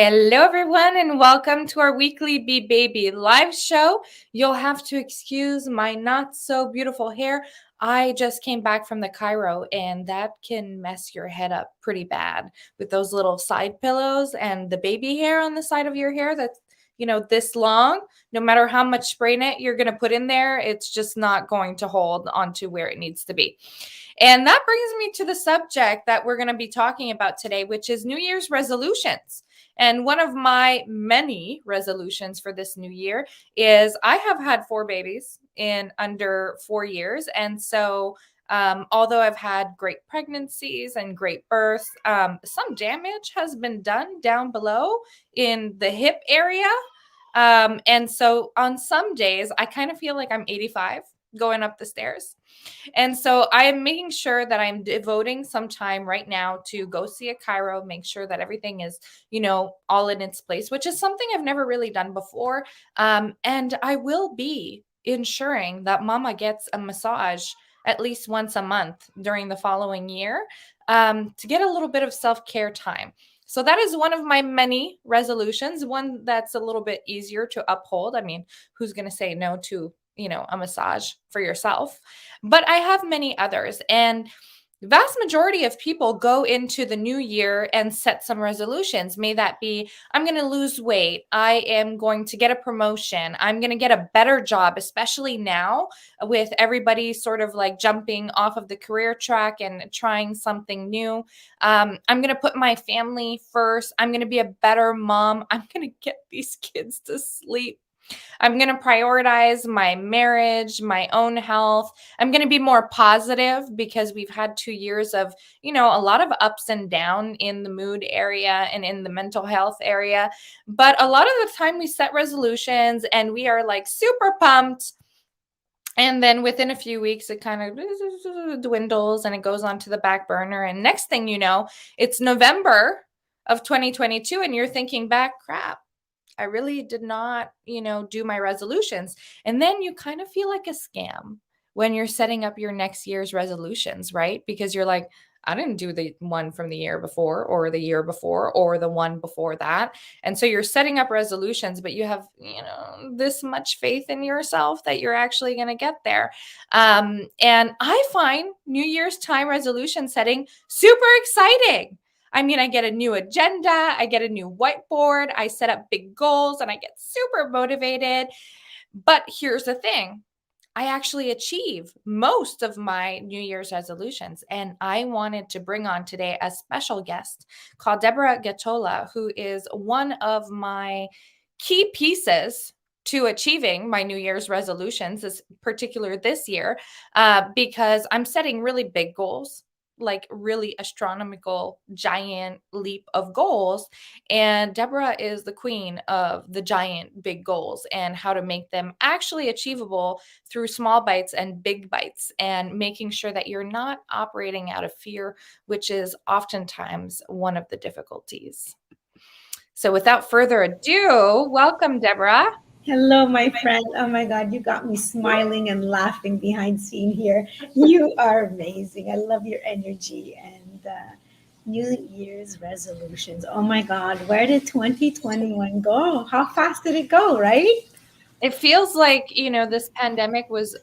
Hello, everyone, and welcome to our weekly Be Baby live show. You'll have to excuse my not so beautiful hair. I just came back from the Cairo, and that can mess your head up pretty bad with those little side pillows and the baby hair on the side of your hair that's this long. No matter how much spray net you're going to put in there, it's just not going to hold onto where it needs to be. And that brings me to the subject that we're going to be talking about today, which is New Year's resolutions. And one of my many resolutions for this new year is I have had 4 babies in under 4 years. And so, although I've had great pregnancies and great births, some damage has been done down below in the hip area. And so, on some days, I kind of feel like I'm 85 going up the stairs. And so I am making sure that I'm devoting some time right now to go see a chiro, make sure that everything is, all in its place, which is something I've never really done before. And I will be ensuring that mama gets a massage at least once a month during the following year to get a little bit of self-care time. So that is one of my many resolutions, one that's a little bit easier to uphold. I mean, who's going to say no to a massage for yourself? But I have many others. And the vast majority of people go into the new year and set some resolutions. May that be, I'm going to lose weight. I am going to get a promotion. I'm going to get a better job, especially now with everybody sort of like jumping off of the career track and trying something new. I'm going to put my family first. I'm going to be a better mom. I'm going to get these kids to sleep. I'm going to prioritize my marriage, my own health. I'm going to be more positive because we've had 2 years of, a lot of ups and down in the mood area and in the mental health area. But a lot of the time we set resolutions and we are like super pumped. And then within a few weeks, it kind of dwindles and it goes onto the back burner. And next thing you know, it's November of 2022 and you're thinking back, crap, I really did not, do my resolutions. And then you kind of feel like a scam when you're setting up your next year's resolutions, right? Because you're like, I didn't do the one from the year before or the year before or the one before that. And so you're setting up resolutions, but you have, this much faith in yourself that you're actually going to get there. And I find New Year's time resolution setting super exciting. I mean, I get a new agenda, I get a new whiteboard, I set up big goals, and I get super motivated. But here's the thing, I actually achieve most of my New Year's resolutions. And I wanted to bring on today a special guest called Deborah Gatola, who is one of my key pieces to achieving my New Year's resolutions, particular this year, because I'm setting really big goals, like really astronomical giant leap of goals. And Deborah is the queen of the giant big goals and how to make them actually achievable through small bites and big bites, and making sure that you're not operating out of fear, which is oftentimes one of the difficulties. So without further ado, welcome, Deborah. Hello, my friend. Oh my God, you got me smiling and laughing behind scene here. You are amazing. I love your energy and New Year's resolutions. Oh my God, where did 2021 go? How fast did it go, right? It feels like, this pandemic was,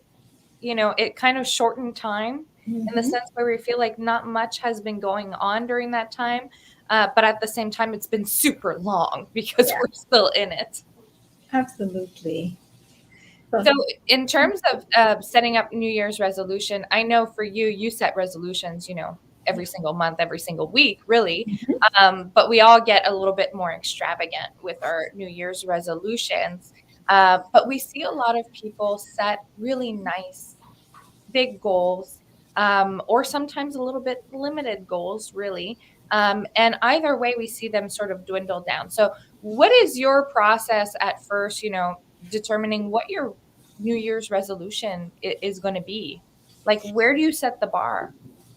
it kind of shortened time in the Hmm. sense where we feel like not much has been going on during that time. But at the same time, it's been super long because Yeah, we're still in it. absolutely. So, So, in terms of setting up New Year's resolution, I know for you, you set resolutions, every single month, every single week, really. mhm. But we all get a little bit more extravagant with our New Year's resolutions. But we see a lot of people set really nice, big goals, or sometimes a little bit limited goals, really. And either way, we see them sort of dwindle down. So, what is your process at first, determining what your New Year's resolution is going to be? Like, where do you set the bar?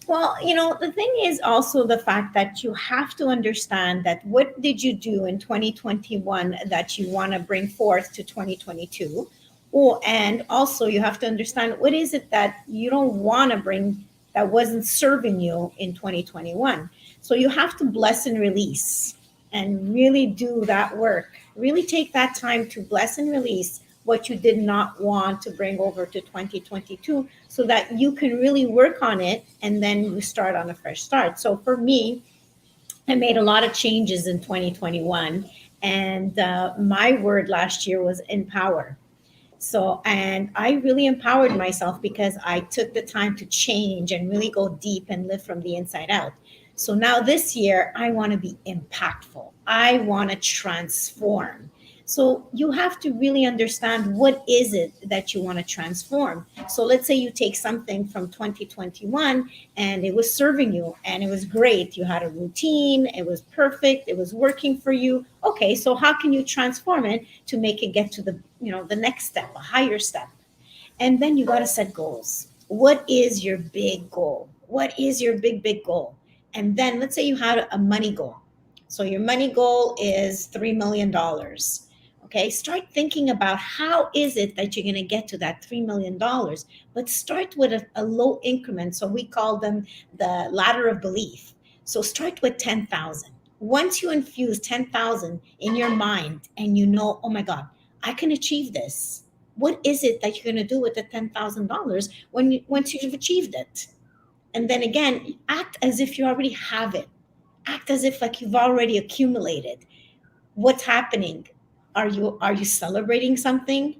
Well, the thing is also the fact that you have to understand that what did you do in 2021 that you want to bring forth to 2022? Oh, and also you have to understand what is it that you don't want to bring that wasn't serving you in 2021. So you have to bless and release. and really do that work. Really take that time to bless and release what you did not want to bring over to 2022 so that you can really work on it and then you start on a fresh start. So for me, I made a lot of changes in 2021. And my word last year was empower. So, and I really empowered myself because I took the time to change and really go deep and live from the inside out. So now this year, I want to be impactful. I want to transform. So you have to really understand what is it that you want to transform. So let's say you take something from 2021 and it was serving you and it was great. You had a routine, it was perfect, it was working for you. Okay, so how can you transform it to make it get to the, the next step, a higher step? And then you got to set goals. What is your big goal? What is your big goal? And then let's say you had a money goal. So your money goal is $3 million. Okay, start thinking about how is it that you're going to get to that $3 million, but start with a low increment. So we call them the ladder of belief. So start with 10,000. Once you infuse 10,000 in your mind and you know, oh my God, I can achieve this. What is it that you're going to do with the $10,000 once you've achieved it? And then again, act as if you already have it. Act as if like you've already accumulated. What's happening? Are you celebrating something?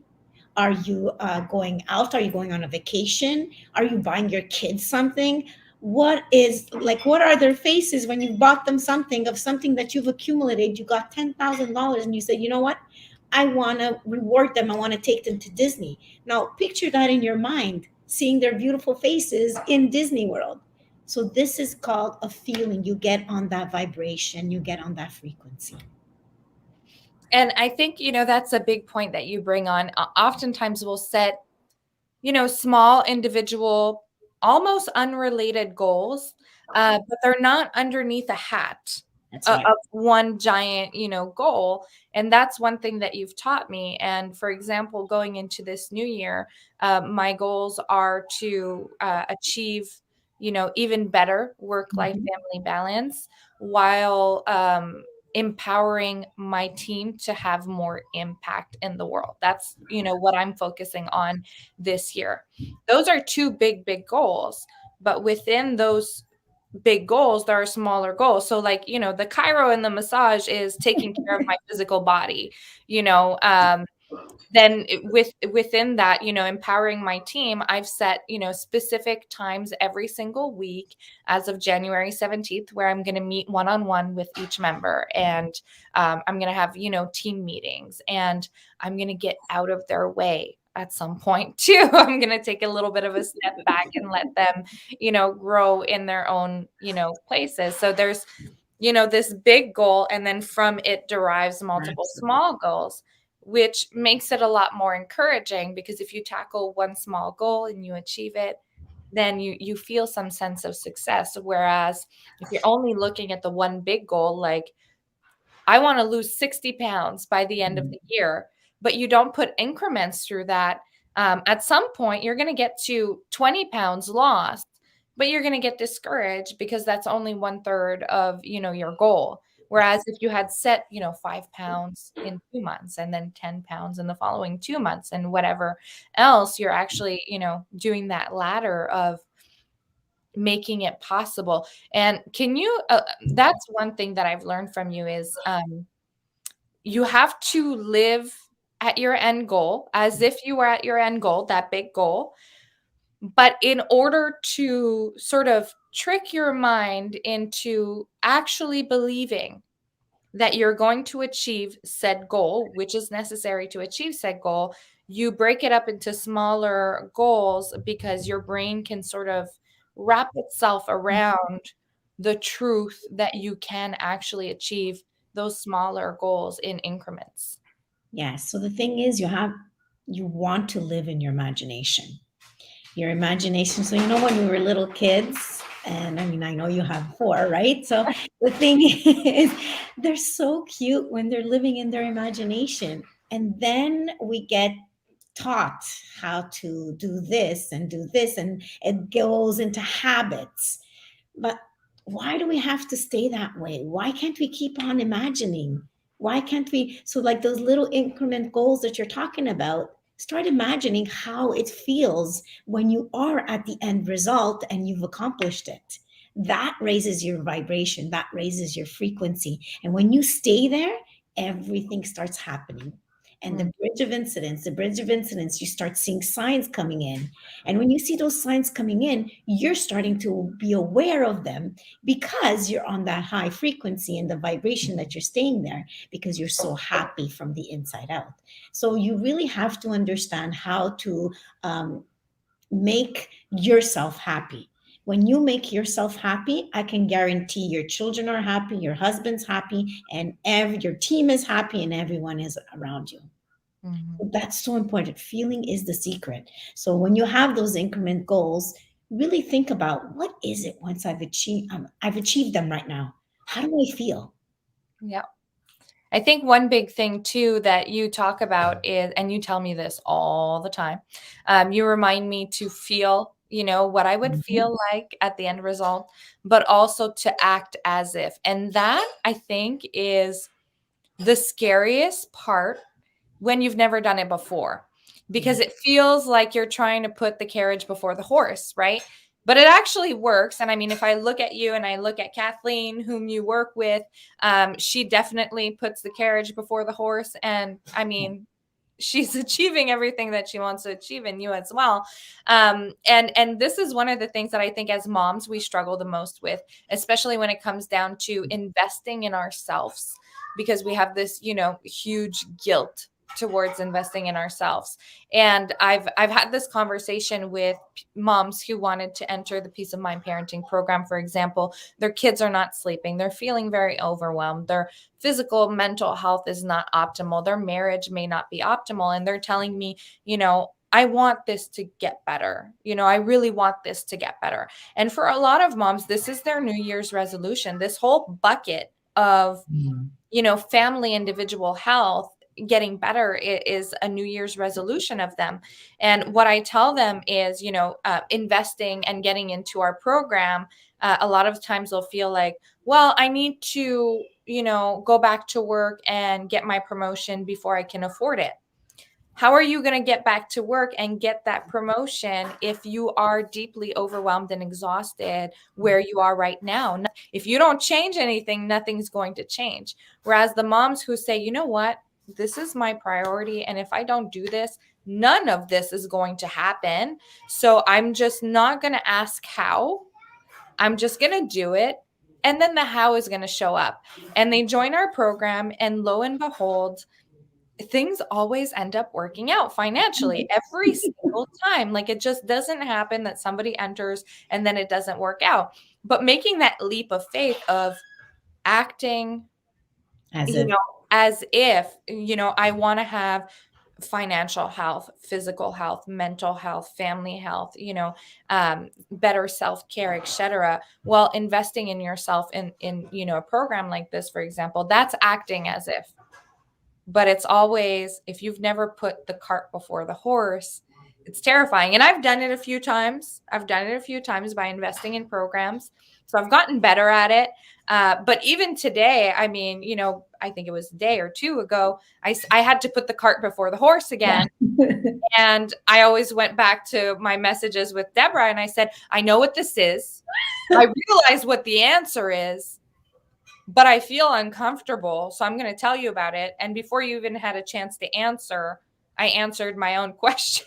Are you going out? Are you going on a vacation? Are you buying your kids something? What are their faces when you bought them something of something that you've accumulated? You got $10,000 and you said, you know what? I want to reward them. I want to take them to Disney. Now, picture that in your mind, seeing their beautiful faces in Disney World. So, this is called a feeling. You get on that vibration, you get on that frequency. And I think, that's a big point that you bring on. Oftentimes we'll set, small individual, almost unrelated goals, but they're not underneath a hat That's right. of one giant, goal. And that's one thing that you've taught me. And for example, going into this new year, my goals are to achieve, even better work-life Mhm. family balance while empowering my team to have more impact in the world. That's, what I'm focusing on this year. Those are two big goals, but within those big goals there are smaller goals. So like, the chiro and the massage is taking care of my physical body, then within that, empowering my team, I've set, specific times every single week as of January 17th where I'm going to meet one-on-one with each member. And I'm going to have, team meetings, and I'm going to get out of their way at some point too. I'm going to take a little bit of a step back and let them, grow in their own, places. So there's, this big goal, and then from it derives multiple small goals, which makes it a lot more encouraging, because if you tackle one small goal and you achieve it, then you feel some sense of success. Whereas if you're only looking at the one big goal, like I want to lose 60 pounds by the end of the year, but you don't put increments through that, at some point you're going to get to 20 pounds lost, but you're going to get discouraged because that's only 1/3 of, your goal. Whereas if you had set, 5 pounds in 2 months, and then 10 pounds in the following 2 months, and whatever else, you're actually, doing that ladder of making it possible. And can you, that's one thing that I've learned from you is, you have to live at your end goal as if you were at your end goal, that big goal. But in order to sort of trick your mind into actually believing that you're going to achieve said goal, which is necessary to achieve said goal, you break it up into smaller goals because your brain can sort of wrap itself around the truth that you can actually achieve those smaller goals in increments. Yes. So the thing is, you want to live in your imagination. Your imagination. So when we were little kids, and I mean, I know you have four, right? So the thing is, they're so cute when they're living in their imagination. And then we get taught how to do this, and it goes into habits. But Why do we have to stay that way? Why can't we keep on imagining? Why can't we? So, like those little increment goals that you're talking about, start imagining how it feels when you are at the end result and you've accomplished it. That raises your vibration, that raises your frequency. And when you stay there, everything starts happening. And Mm. the bridge of incidents, you start seeing signs coming in. And when you see those signs coming in, you're starting to be aware of them because you're on that high frequency and the vibration that you're staying there because you're so happy from the inside out. So you really have to understand how to make yourself happy. When you make yourself happy, I can guarantee your children are happy, your husband's happy, and your team is happy, and everyone is around you. Mhm. That's so important. Feeling is the secret. So when you have those increment goals, really think about what is it once I've achieved them right now. How do I feel? Yeah. I think one big thing too that you talk about is, and you tell me this all the time, you remind me to feel, what I would Mhm. feel like at the end result, but also to act as if. And that I think is the scariest part when you've never done it before, Yeah. because it feels like you're trying to put the carriage before the horse, right? But it actually works. And I mean, if I look at you and I look at Kathleen, whom you work with, she definitely puts the carriage before the horse. And I mean, she's achieving everything that she wants to achieve in you as well. And this is one of the things that I think as moms we struggle the most with, especially when it comes down to investing in ourselves, because we have this, huge guilt towards investing in ourselves. And I've had this conversation with moms who wanted to enter the Peace of Mind Parenting Program. For example, their kids are not sleeping, they're feeling very overwhelmed, their physical, mental health is not optimal, their marriage may not be optimal, and they're telling me, I want this to get better. I really want this to get better. And for a lot of moms, this is their New Year's resolution. This whole bucket of, Mm. family, individual health getting better is a New Year's resolution of them. And what I tell them is, investing and getting into our program, a lot of times they'll feel like, well, I need to, go back to work and get my promotion before I can afford it. How are you going to get back to work and get that promotion if you are deeply overwhelmed and exhausted where you are right now? If you don't change anything, nothing's going to change. Whereas the moms who say, you know what, this is my priority. And if I don't do this, none of this is going to happen. So I'm just not going to ask how. I'm just going to do it. And then the how is going to show up. And they join our program. And lo and behold, things always end up working out financially every single time. Like it just doesn't happen that somebody enters and then it doesn't work out. But making that leap of faith of acting, As you if know, as if, I want to have financial health, physical health, mental health, family health, better self-care, etc. Well, investing in yourself in, a program like this, for example, that's acting as if. But it's always, if you've never put the cart before the horse, it's terrifying. And I've done it a few times. I've done it a few times by investing in programs. So I've gotten better at it. But even today, I mean, I think it was a day or two ago, I had to put the cart before the horse yeah. again. And I always went back to my messages with Deborah and I said, I know what this is. I realize what the answer is, but I feel uncomfortable. So I'm going to tell you about it. And before you even had a chance to answer, I answered my own question.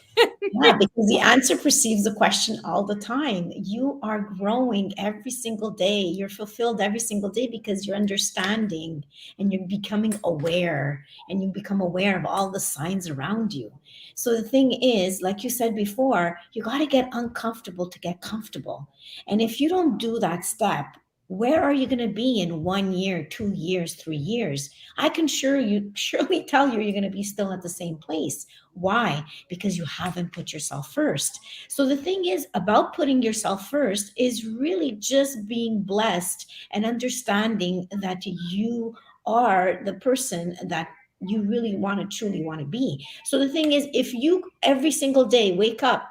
Yeah, because the answer perceives the question all the time. You are growing every single day. You're fulfilled every single day because you're understanding and you're becoming aware and you become aware of all the signs around you. So the thing is, like you said before, you got to get uncomfortable to get comfortable. And if you don't do that step, where are you going to be in 1 year, 2 years, 3 years? I can surely tell you, you're going to be still at the same place. Why? Because you haven't put yourself first. So the thing is about putting yourself first is really just being blessed and understanding that you are the person that you really want to truly want to be. So the thing is, if you every single day wake up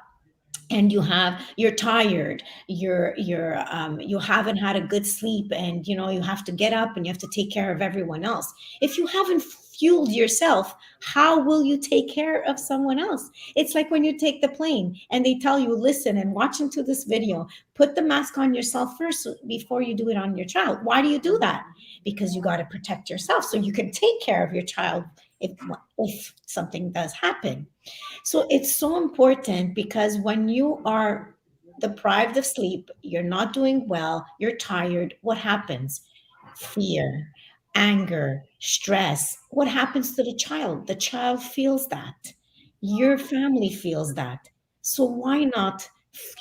and you're tired, you haven't had a good sleep, and you have to get up and you have to take care of everyone else. If you haven't fueled yourself, how will you take care of someone else? It's like when you take the plane and they tell you, listen and watch into this video, put the mask on yourself first before you do it on your child. Why do you do that? Because you got to protect yourself so you can take care of your child if something does happen. So it's so important, because when you are deprived of sleep, you're not doing well, you're tired, what happens? Fear, anger, stress. What happens to the child? The child feels that. Your family feels that. So why not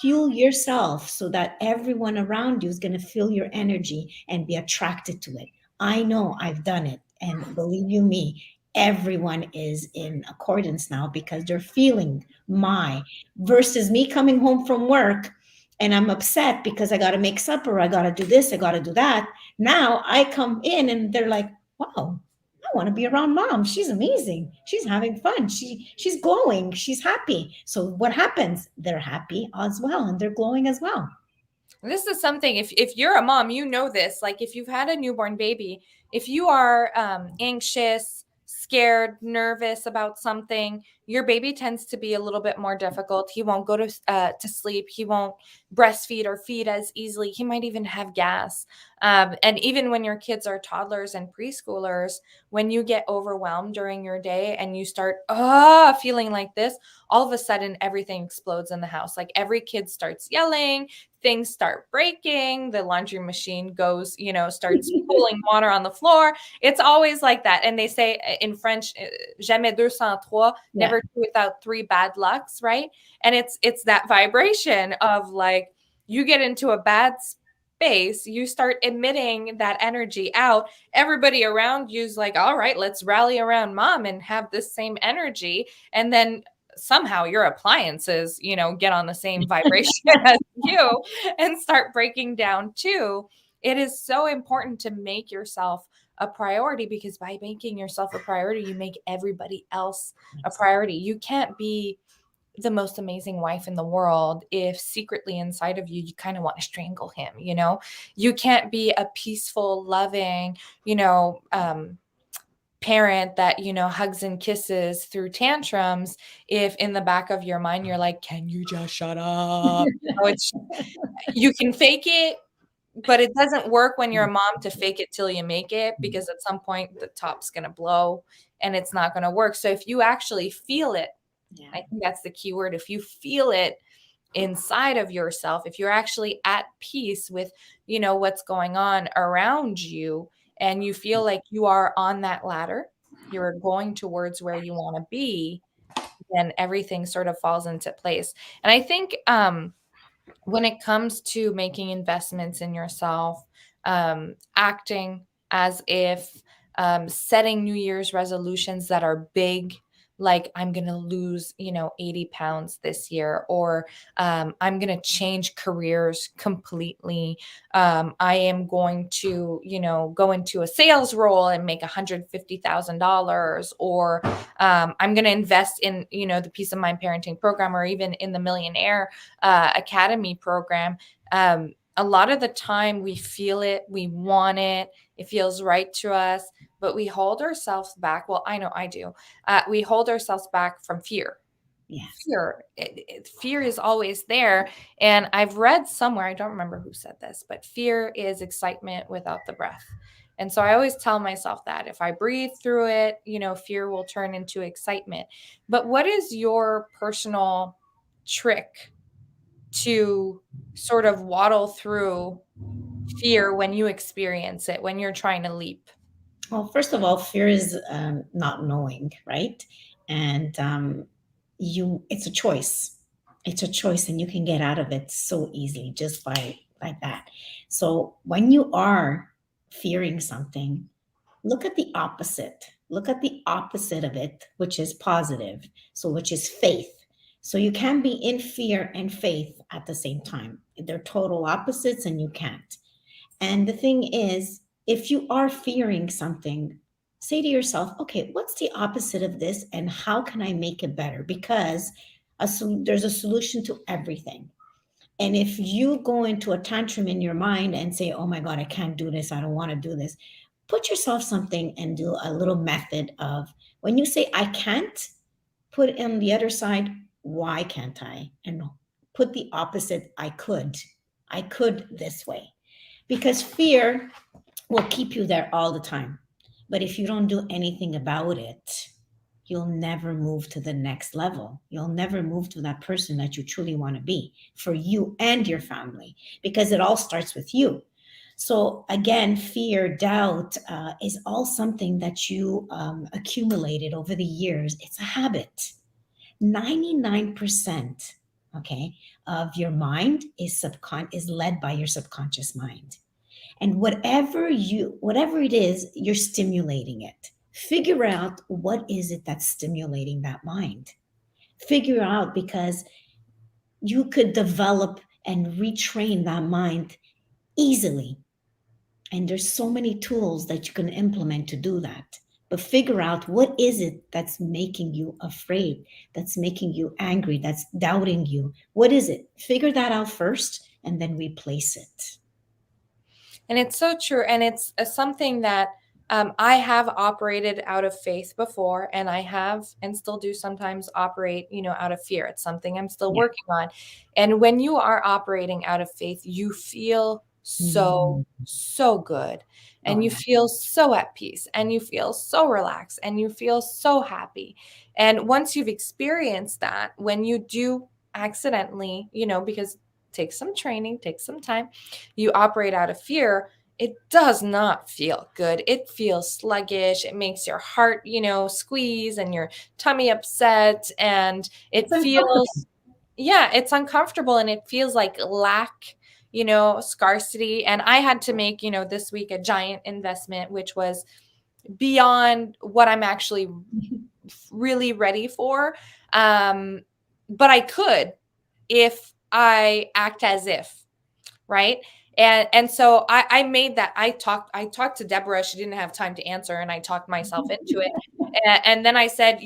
fuel yourself so that everyone around you is going to feel your energy and be attracted to it? I know I've done it. And believe you me, everyone is in accordance now because they're feeling my, versus me coming home from work and I'm upset because I got to make supper, I got to do this, I got to do that. Now I come in and they're like, wow, I want to be around mom. She's amazing. She's having fun. She's glowing. She's happy. So what happens? They're happy as well and they're glowing as well. This is something, if you're a mom, you know this. Like if you've had a newborn baby, if you are anxious, scared, nervous about something, your baby tends to be a little bit more difficult. He won't go to sleep. He won't breastfeed or feed as easily. He might even have gas. And even when your kids are toddlers and preschoolers, when you get overwhelmed during your day and you start feeling like this, all of a sudden everything explodes in the house. Like every kid starts yelling, things start breaking, the laundry machine goes, starts pooling water on the floor. It's always like that. And they say in French, jamais deux sans trois, Yeah. never two without three bad lucks, right? And it's that vibration of like, you get into a bad space, you start emitting that energy out. Everybody around you's like, all right, let's rally around mom and have this same energy. And then somehow your appliances, get on the same vibration as you and start breaking down too. It is so important to make yourself a priority, because by making yourself a priority, you make everybody else a priority. You can't be the most amazing wife in the world if secretly inside of you kind of want to strangle him. You can't be a peaceful, loving, parent that hugs and kisses through tantrums if in the back of your mind you're like, can you just shut up? You can fake it, but it doesn't work when you're a mom to fake it till you make it, because at some point the top's going to blow and it's not going to work. So if you actually feel it, Yeah. I think that's the key word. If you feel it inside of yourself, if you're actually at peace with what's going on around you, and you feel like you are on that ladder, you're going towards where you want to be, then everything sort of falls into place. And I think when it comes to making investments in yourself, acting as if, setting New Year's resolutions that are big, like I'm going to lose, 80 pounds this year, or I'm going to change careers completely. I am going to, go into a sales role and make $150,000, or I'm going to invest in, the Peace of Mind Parenting Program, or even in the Millionaire Academy program. A lot of the time we feel it, we want it, it feels right to us, but we hold ourselves back. Well, I know I do. We hold ourselves back from fear. Yeah. Fear is always there. And I've read somewhere, I don't remember who said this, but fear is excitement without the breath. And so I always tell myself that if I breathe through it, fear will turn into excitement. But what is your personal trick to sort of waddle through fear when you experience it, when you're trying to leap? Well, first of all, fear is not knowing, right? And it's a choice. It's a choice, and you can get out of it so easily just by like that. So when you are fearing something, look at the opposite. Look at the opposite of it, which is positive. So which is faith. So you can be in fear and faith at the same time. They're total opposites, and you can't. And the thing is, if you are fearing something, say to yourself, okay, what's the opposite of this and how can I make it better? Because There's a solution to everything. And if you go into a tantrum in your mind and say, oh my God, I can't do this, I don't want to do this, put yourself something and do a little method of when you say, I can't, put on the other side, why can't I? And put the opposite, I could. I could this way. Because fear will keep you there all the time. But if you don't do anything about it, you'll never move to the next level. You'll never move to that person that you truly want to be for you and your family, because it all starts with you. So, again, fear, doubt is all something that you accumulated over the years. It's a habit. 99%, okay, of your mind is led by your subconscious mind. And whatever it is, you're stimulating it. Figure out what is it that's stimulating that mind. Figure out, because you could develop and retrain that mind easily. And there's so many tools that you can implement to do that. But figure out what is it that's making you afraid, that's making you angry, that's doubting you. What is it? Figure that out first and then replace it. And it's so true. And it's something that I have operated out of faith before, and I have and still do sometimes operate, out of fear. It's something I'm still Yeah. working on. And when you are operating out of faith, you feel so, so good. And Oh, you yeah. feel so at peace, and you feel so relaxed, and you feel so happy. And once you've experienced that, when you do accidentally, because take some training, take some time, you operate out of fear, it does not feel good. It feels sluggish. It makes your heart, squeeze and your tummy upset. And it It's uncomfortable. feels, yeah, it's uncomfortable, and it feels like lack, scarcity. And I had to make, this week a giant investment, which was beyond what I'm actually really ready for. But I could if I act as if, right? And so I made that. I talked to Deborah. She didn't have time to answer, and I talked myself into it. And then I said,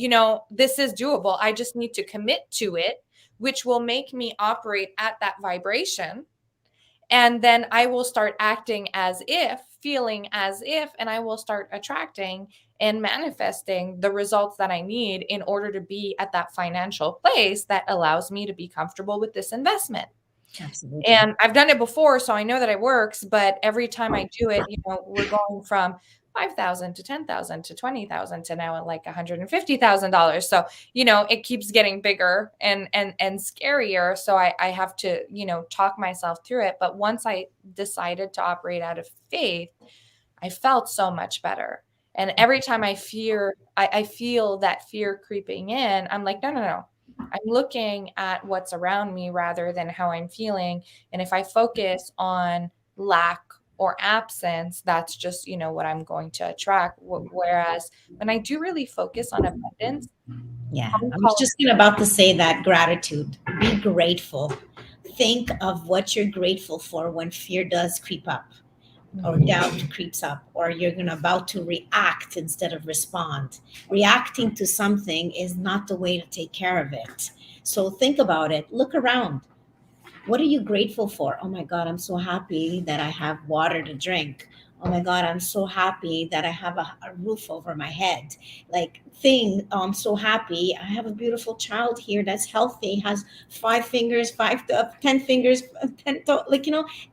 this is doable. I just need to commit to it, which will make me operate at that vibration. And then I will start acting as if, feeling as if, and I will start attracting and manifesting the results that I need in order to be at that financial place that allows me to be comfortable with this investment. Absolutely. And I've done it before, so I know that it works, but every time I do it, we're going from 5,000 to 10,000 to 20,000 to now at like $150,000. So, it keeps getting bigger and scarier. So I have to, talk myself through it. But once I decided to operate out of faith, I felt so much better. And every time I feel that fear creeping in, I'm like, no, no, no. I'm looking at what's around me rather than how I'm feeling. And if I focus on lack or absence, that's just, what I'm going to attract. Whereas when I do really focus on abundance, Yeah. I'm I was calling. just about to say that gratitude. Be grateful. Think of what you're grateful for when fear does creep up, or Mhm. doubt creeps up, or you're going to about to react instead of respond. Reacting to something is not the way to take care of it. So think about it. Look around. What are you grateful for? Oh my God, I'm so happy that I have water to drink. Oh my God, I'm so happy that I have a roof over my head. I'm so happy. I have a beautiful child here that's healthy, has 5 fingers, 10 fingers, 10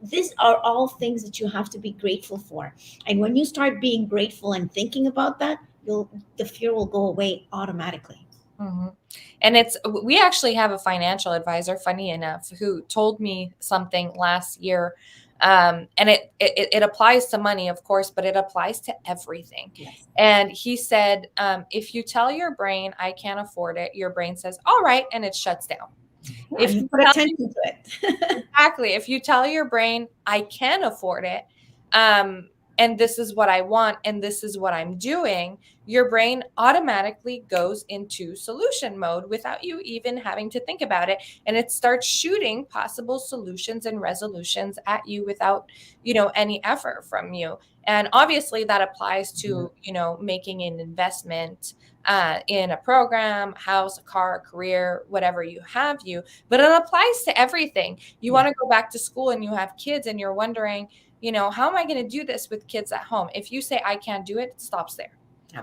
these are all things that you have to be grateful for. And when you start being grateful and thinking about that, the fear will go away automatically. Mhm. And we actually have a financial advisor, funny enough, who told me something last year. And it applies to money, of course, but it applies to everything. Yes. And he said, if you tell your brain, I can't afford it, your brain says, all right, and it shuts down. Yeah, If you you put tell attention to it. Exactly. If you tell your brain, I can afford it, and this is what I want, and this is what I'm doing, your brain automatically goes into solution mode without you even having to think about it. And it starts shooting possible solutions and resolutions at you without, any effort from you. And obviously that applies to, making an investment, in a program, house, a car, a career, whatever you have you, but it applies to everything. You Yeah, want to go back to school and you have kids and you're wondering, how am I going to do this with kids at home? If you say, I can't do it, it stops there.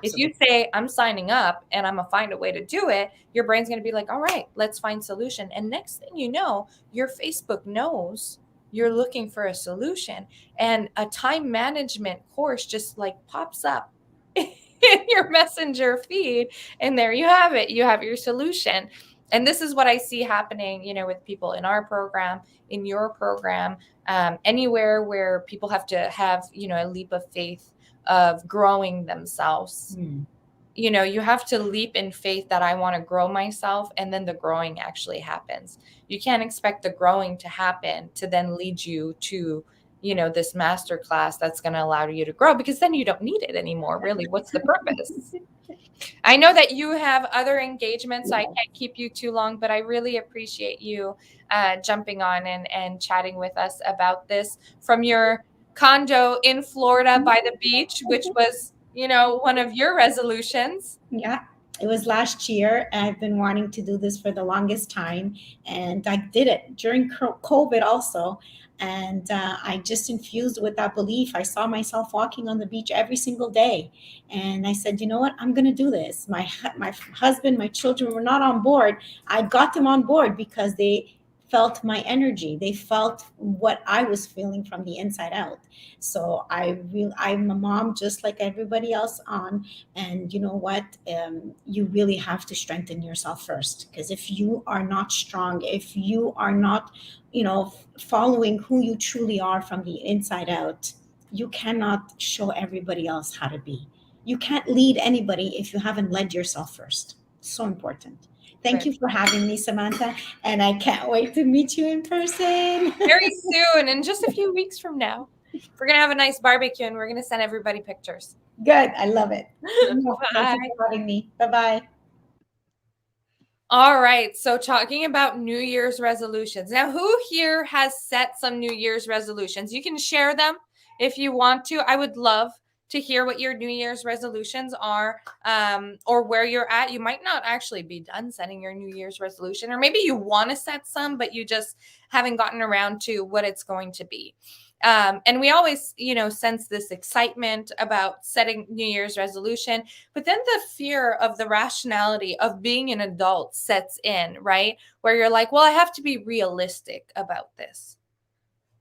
If you absolutely. say, I'm signing up and I'm going to find a way to do it, your brain's going to be like, all right, let's find solution. And next thing you know, your Facebook knows you're looking for a solution, and a time management course just like pops up in your messenger feed, and there you have it. You have your solution. And this is what I see happening, with people in our program, in your program, anywhere where people have to have, a leap of faith of growing themselves. Mm. You have to leap in faith that I want to grow myself, and then the growing actually happens. You can't expect the growing to happen to then lead you to, this master class that's going to allow you to grow, because then you don't need it anymore. Really, what's the purpose? I know that you have other engagements, so I can't keep you too long, but I really appreciate you jumping on and chatting with us about this from your condo in Florida by the beach, which was, one of your resolutions. Yeah, it was last year. I've been wanting to do this for the longest time, and I did it during COVID also. And I just infused with that belief. I saw myself walking on the beach every single day, and I said, you know what? I'm going to do this. My husband, my children were not on board. I got them on board because they felt my energy. They felt what I was feeling from the inside out. So I'm a mom just like everybody else on, and you know what? You really have to strengthen yourself first, because if you are not strong, if you are not, following who you truly are from the inside out, you cannot show everybody else how to be. You can't lead anybody if you haven't led yourself first. So important. Thank Right. you for having me, Samantha, and I can't wait to meet you in person. Very soon, in just a few weeks from now. We're going to have a nice barbecue and we're going to send everybody pictures. Good. I love it. Thank Bye. you for having me. Bye bye. All right. So, talking about New Year's resolutions. Now, who here has set some New Year's resolutions? You can share them if you want to. I would love to hear what your New Year's resolutions are, or where you're at. You might not actually be done setting your New Year's resolution, or maybe you want to set some, but you just haven't gotten around to what it's going to be. And we always, sense this excitement about setting New Year's resolution, but then the fear of the rationality of being an adult sets in, right? Where you're like, well, I have to be realistic about this.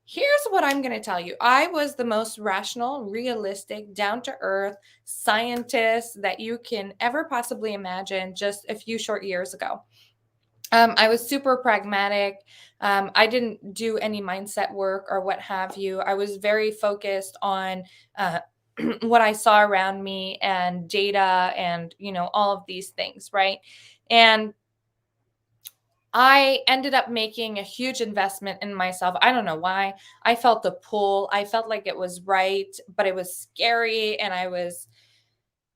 Here's what I'm going to tell you. I was the most rational, realistic, down to earth scientist that you can ever possibly imagine just a few short years ago. I was super pragmatic. I didn't do any mindset work or what have you. I was very focused on what I saw around me and data and, all of these things, right? And I ended up making a huge investment in myself. I don't know why. I felt the pull. I felt like it was right, but it was scary, and I was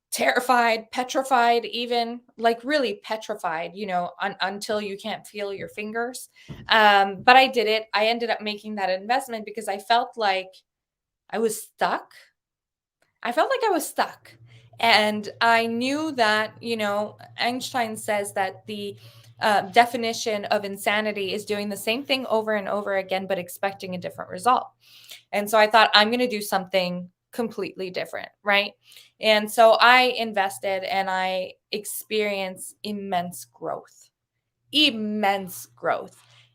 terrified, petrified, even like really petrified, until you can't feel your fingers. But I did it. I ended up making that investment because I felt like I was stuck. I felt like I was stuck. And I knew that, Einstein says that the definition of insanity is doing the same thing over and over again, but expecting a different result. And so I thought, I'm going to do something completely different. Right. And so I invested and I experienced immense growth.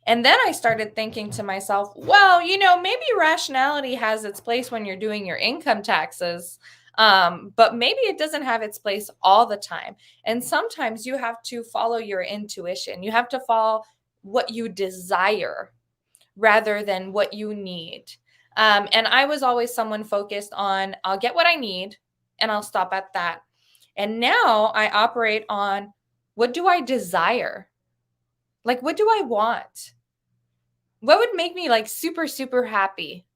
And then I started thinking to myself, well, maybe rationality has its place when you're doing your income taxes. But maybe it doesn't have its place all the time. And sometimes you have to follow your intuition. You have to follow what you desire rather than what you need. And I was always someone focused on, I'll get what I need and I'll stop at that. And now I operate on, what do I desire? Like, what do I want? What would make me like super, super happy?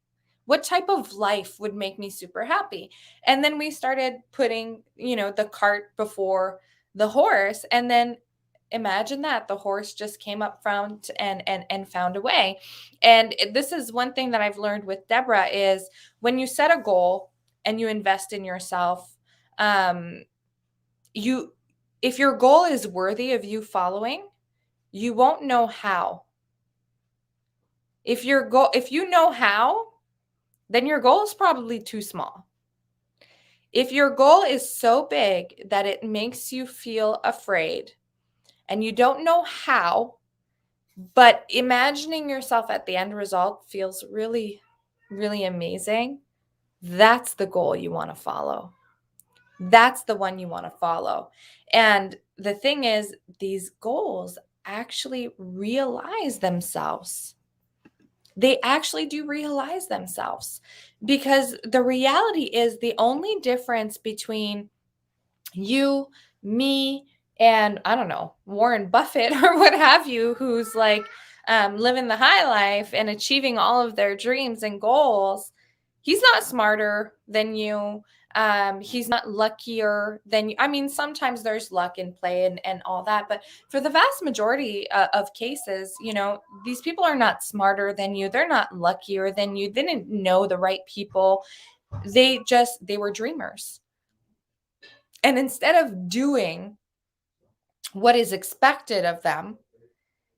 What type of life would make me super happy? And then we started putting, the cart before the horse. And then imagine that the horse just came up front and found a way. And this is one thing that I've learned with Deborah is when you set a goal and you invest in yourself, you If your goal is worthy of you following, you won't know how. If you know how, then your goal is probably too small. If your goal is so big that it makes you feel afraid and you don't know how, but imagining yourself at the end result feels really, really amazing, that's the goal you want to follow. That's the one you want to follow. And the thing is, these goals actually realize themselves. They actually do realize themselves, because the reality is the only difference between you, me, and I don't know, Warren Buffett or what have you, who's like living the high life and achieving all of their dreams and goals. He's not smarter than you. He's not luckier than you. I mean, sometimes there's luck in play and all that, but for the vast majority of cases, these people are not smarter than you. They're not luckier than you. They didn't know the right people. They were dreamers. And instead of doing what is expected of them,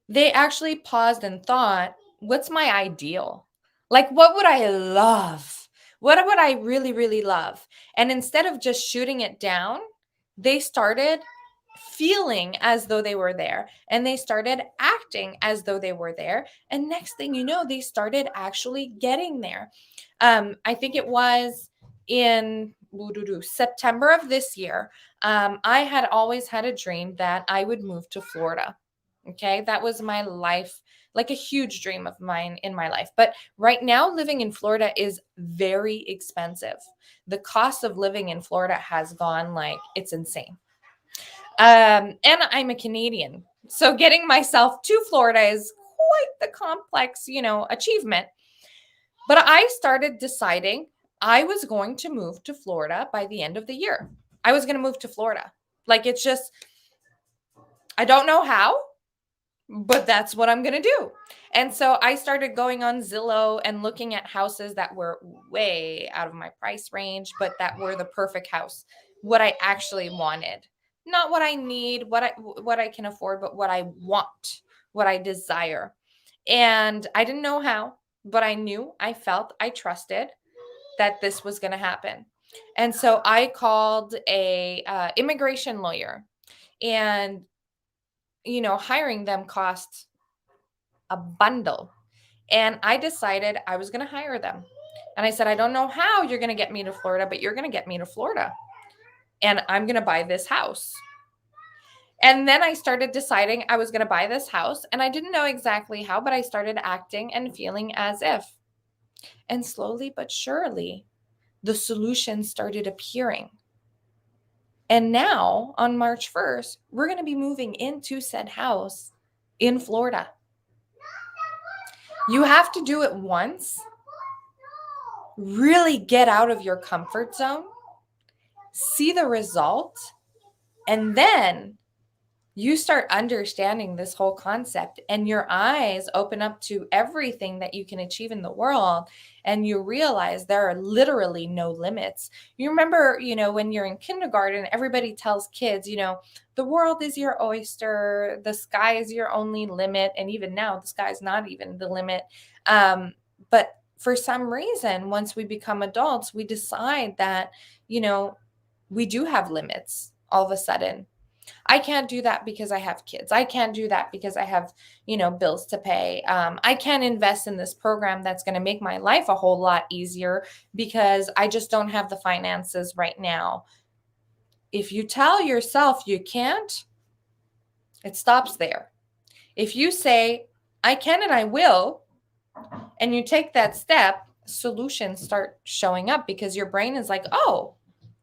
they actually paused and thought, what's my ideal? Like, what would I love? What would I really, really love? And instead of just shooting it down, they started feeling as though they were there, and they started acting as though they were there. And next thing you know, they started actually getting there. I think it was in September of this year. I had always had a dream that I would move to Florida. Okay. That was my life, like a huge dream of mine in my life. But right now, living in Florida is very expensive. The cost of living in Florida has gone like, it's insane. And I'm a Canadian. So getting myself to Florida is quite the complex, achievement. But I started deciding I was going to move to Florida by the end of the year. I was going to move to Florida. Like, it's just, I don't know how, but that's what I'm going to do. And so I started going on Zillow and looking at houses that were way out of my price range, but that were the perfect house, what I actually wanted. Not what I need, what I can afford, but what I want, what I desire. And I didn't know how, but I knew, I felt, I trusted that this was going to happen. And so I called a immigration lawyer, and hiring them cost a bundle. And I decided I was going to hire them. And I said, I don't know how you're going to get me to Florida, but you're going to get me to Florida. And I'm going to buy this house. And then I started deciding I was going to buy this house. And I didn't know exactly how, but I started acting and feeling as if. And slowly but surely, the solution started appearing. And now on March 1st, we're going to be moving into said house in Florida. You have to do it once, really get out of your comfort zone, see the result, and then you start understanding this whole concept, and your eyes open up to everything that you can achieve in the world. And you realize there are literally no limits. You remember, when you're in kindergarten, everybody tells kids, the world is your oyster. The sky is your only limit. And even now, the sky is not even the limit. But for some reason, once we become adults, we decide that, we do have limits all of a sudden. I can't do that because I have kids. I can't do that because I have, bills to pay. I can't invest in this program that's going to make my life a whole lot easier because I just don't have the finances right now. If you tell yourself you can't, it stops there. If you say, I can and I will, and you take that step, solutions start showing up because your brain is like, oh,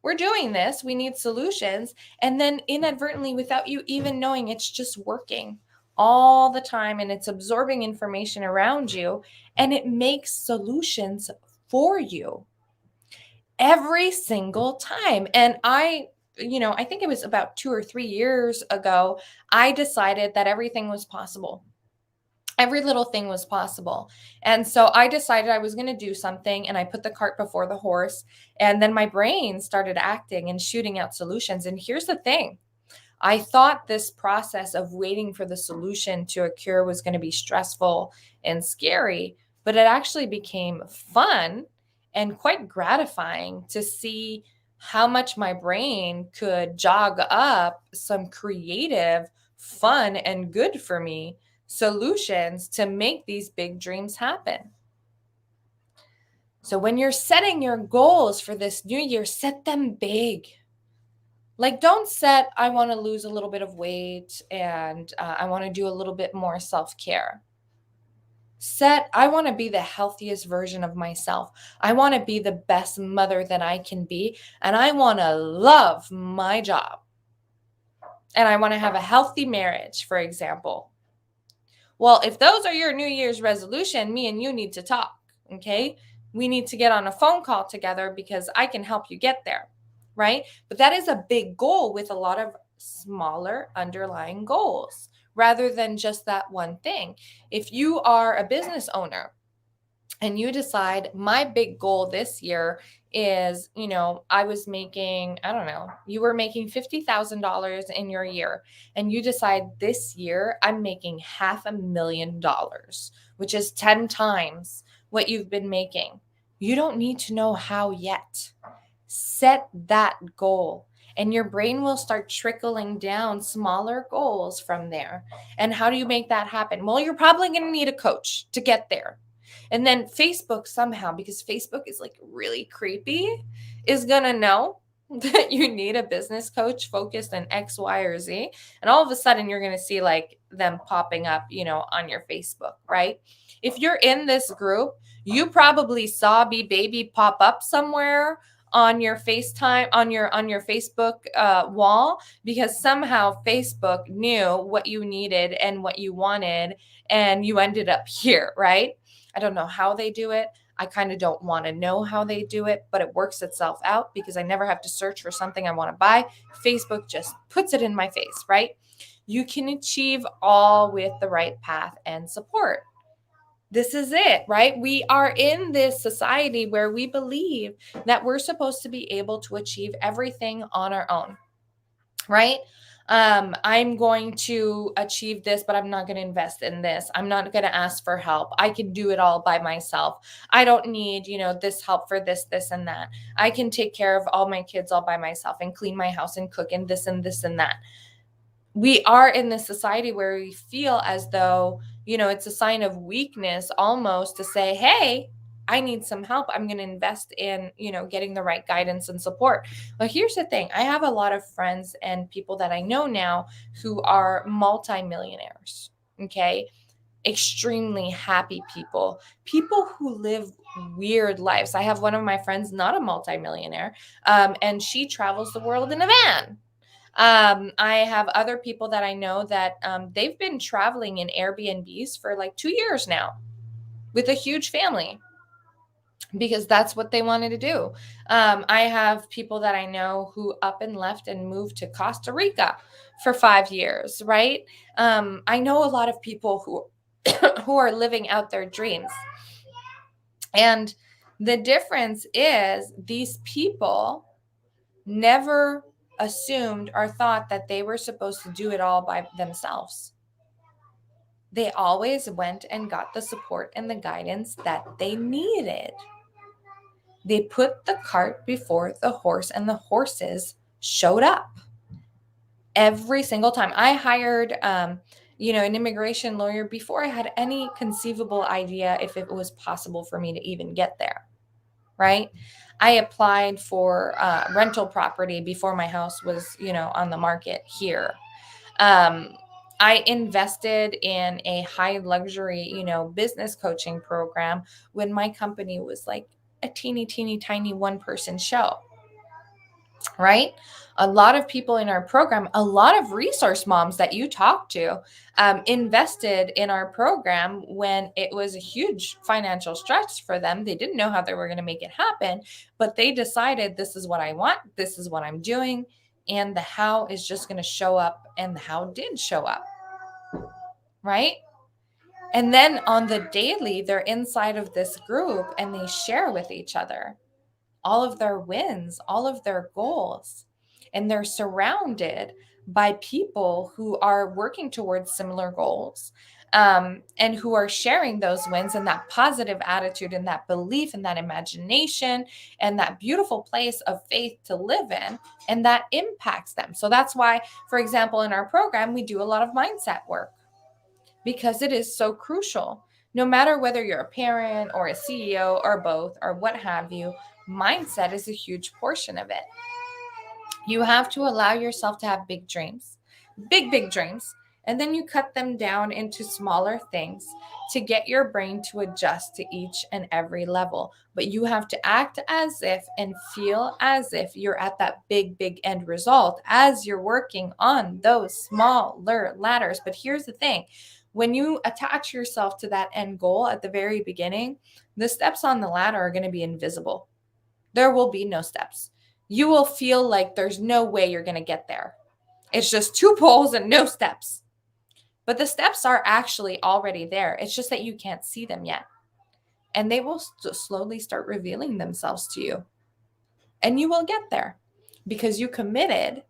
we're doing this. We need solutions. And then inadvertently, without you even knowing, it's just working all the time, and it's absorbing information around you, and it makes solutions for you every single time. And I think it was about 2 or 3 years ago, I decided that everything was possible. Every little thing was possible. And so I decided I was going to do something, and I put the cart before the horse. And then my brain started acting and shooting out solutions. And here's the thing. I thought this process of waiting for the solution to a cure was going to be stressful and scary, but it actually became fun and quite gratifying to see how much my brain could jog up some creative, fun, and good for me solutions to make these big dreams happen. So when you're setting your goals for this new year, set them big. Like, don't set, I want to lose a little bit of weight and I want to do a little bit more self care. Set, I want to be the healthiest version of myself. I want to be the best mother that I can be. And I want to love my job. And I want to have a healthy marriage, for example. Well, if those are your New Year's resolution, me and you need to talk. Okay. We need to get on a phone call together because I can help you get there. Right. But that is a big goal with a lot of smaller underlying goals rather than just that one thing. If you are a business owner and you decide my big goal this year is, I was making, I don't know, you were making $50,000 in your year, and you decide this year I'm making $500,000, which is 10 times what you've been making. You don't need to know how yet. Set that goal, and your brain will start trickling down smaller goals from there. And how do you make that happen? Well, you're probably going to need a coach to get there. And then Facebook somehow, because Facebook is like really creepy, is going to know that you need a business coach focused on X, Y, or Z. And all of a sudden you're going to see like them popping up, on your Facebook, right? If you're in this group, you probably saw Be Baby pop up somewhere on your FaceTime, on your Facebook wall, because somehow Facebook knew what you needed and what you wanted, and you ended up here, right? I don't know how they do it. I kind of don't want to know how they do it, but it works itself out because I never have to search for something I want to buy. Facebook just puts it in my face, right? You can achieve all with the right path and support. This is it, right? We are in this society where we believe that we're supposed to be able to achieve everything on our own, right? I'm going to achieve this, but I'm not going to invest in this. I'm not going to ask for help. I can do it all by myself. I don't need, this help for this, this, and that. I can take care of all my kids all by myself and clean my house and cook and this and this and that. We are in this society where we feel as though, it's a sign of weakness almost to say, hey, I need some help. I'm going to invest in, getting the right guidance and support. Well, here's the thing. I have a lot of friends and people that I know now who are multimillionaires. Okay. Extremely happy people who live weird lives. I have one of my friends, not a multimillionaire, and she travels the world in a van. I have other people that I know that they've been traveling in Airbnbs for like 2 years now with a huge family because that's what they wanted to do. I have people that I know who up and left and moved to Costa Rica for 5 years, right? I know a lot of people who who are living out their dreams. And the difference is these people never assumed or thought that they were supposed to do it all by themselves. They always went and got the support and the guidance that they needed. They put the cart before the horse, and the horses showed up every single time. I hired, an immigration lawyer before I had any conceivable idea if it was possible for me to even get there, right? I applied for rental property before my house was, on the market here. I invested in a high luxury, business coaching program when my company was like a teeny, teeny, tiny one-person show, right? A lot of people in our program, a lot of resource moms that you talk to invested in our program when it was a huge financial stretch for them. They didn't know how they were going to make it happen, but they decided this is what I want. This is what I'm doing. And the how is just going to show up, and the how did show up, right? And then on the daily, they're inside of this group and they share with each other all of their wins, all of their goals. And they're surrounded by people who are working towards similar goals, and who are sharing those wins and that positive attitude and that belief and that imagination and that beautiful place of faith to live in, and that impacts them. So that's why, for example, in our program, we do a lot of mindset work because it is so crucial. No matter whether you're a parent or a CEO or both or what have you, mindset is a huge portion of it. You have to allow yourself to have big dreams, big dreams, and then you cut them down into smaller things to get your brain to adjust to each and every level. But you have to act as if and feel as if you're at that big end result as you're working on those smaller ladders. But here's the thing, when you attach yourself to that end goal at the very beginning, the steps on the ladder are going to be invisible. There will be no steps. You will feel like there's no way you're going to get there. It's just 2 poles and no steps. But the steps are actually already there. It's just that you can't see them yet. And they will slowly start revealing themselves to you. And you will get there because you committed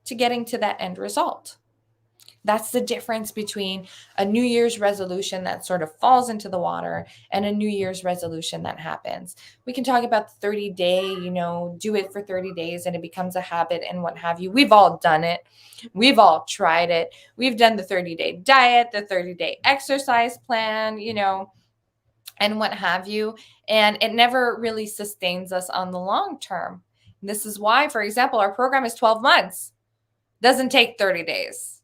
to getting to that end result. That's the difference between a New Year's resolution that sort of falls into the water and a New Year's resolution that happens. We can talk about the 30-day, do it for 30 days and it becomes a habit and what have you. We've all done it. We've all tried it. We've done the 30-day diet, the 30-day exercise plan, and what have you. And it never really sustains us on the long term. And this is why, for example, our program is 12 months. Doesn't take 30 days.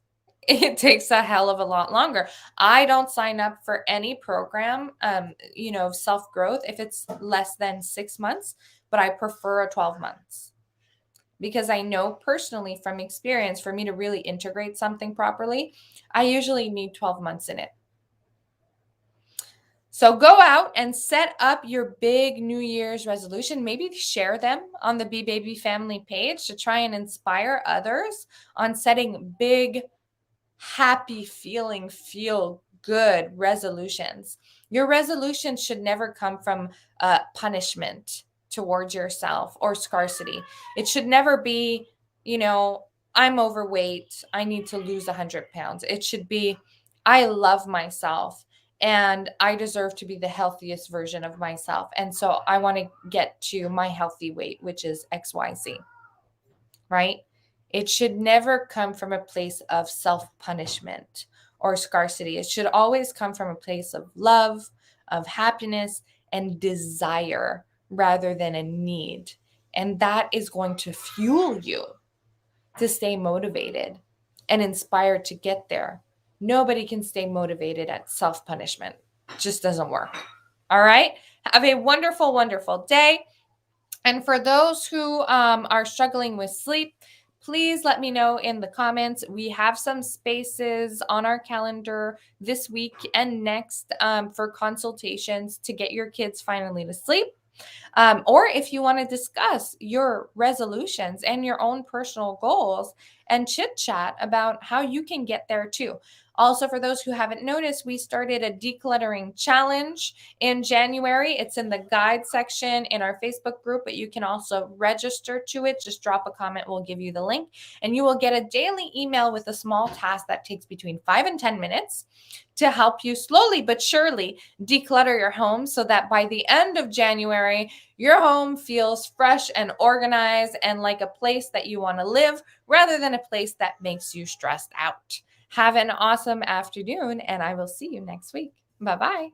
It takes a hell of a lot longer. I don't sign up for any program, self-growth if it's less than 6 months, but I prefer a 12 months because I know personally from experience, for me to really integrate something properly, I usually need 12 months in it. So go out and set up your big New Year's resolution. Maybe share them on the Be Baby Family page to try and inspire others on setting big, happy feeling, feel good resolutions. Your resolution should never come from punishment towards yourself or scarcity. It should never be, I'm overweight, I need to lose 100 pounds. It should be, I love myself and I deserve to be the healthiest version of myself. And so I want to get to my healthy weight, which is XYZ, right? It should never come from a place of self-punishment or scarcity. It should always come from a place of love, of happiness, and desire rather than a need. And that is going to fuel you to stay motivated and inspired to get there. Nobody can stay motivated at self-punishment. It just doesn't work. All right? Have a wonderful, wonderful day. And for those who are struggling with sleep, please let me know in the comments. We have some spaces on our calendar this week and next for consultations to get your kids finally to sleep. Or if you want to discuss your resolutions and your own personal goals and chit chat about how you can get there too. Also, for those who haven't noticed, we started a decluttering challenge in January. It's in the guide section in our Facebook group, but you can also register to it. Just drop a comment. We'll give you the link and you will get a daily email with a small task that takes between 5 and 10 minutes to help you slowly but surely declutter your home so that by the end of January, your home feels fresh and organized and like a place that you want to live rather than a place that makes you stressed out. Have an awesome afternoon, and I will see you next week. Bye-bye.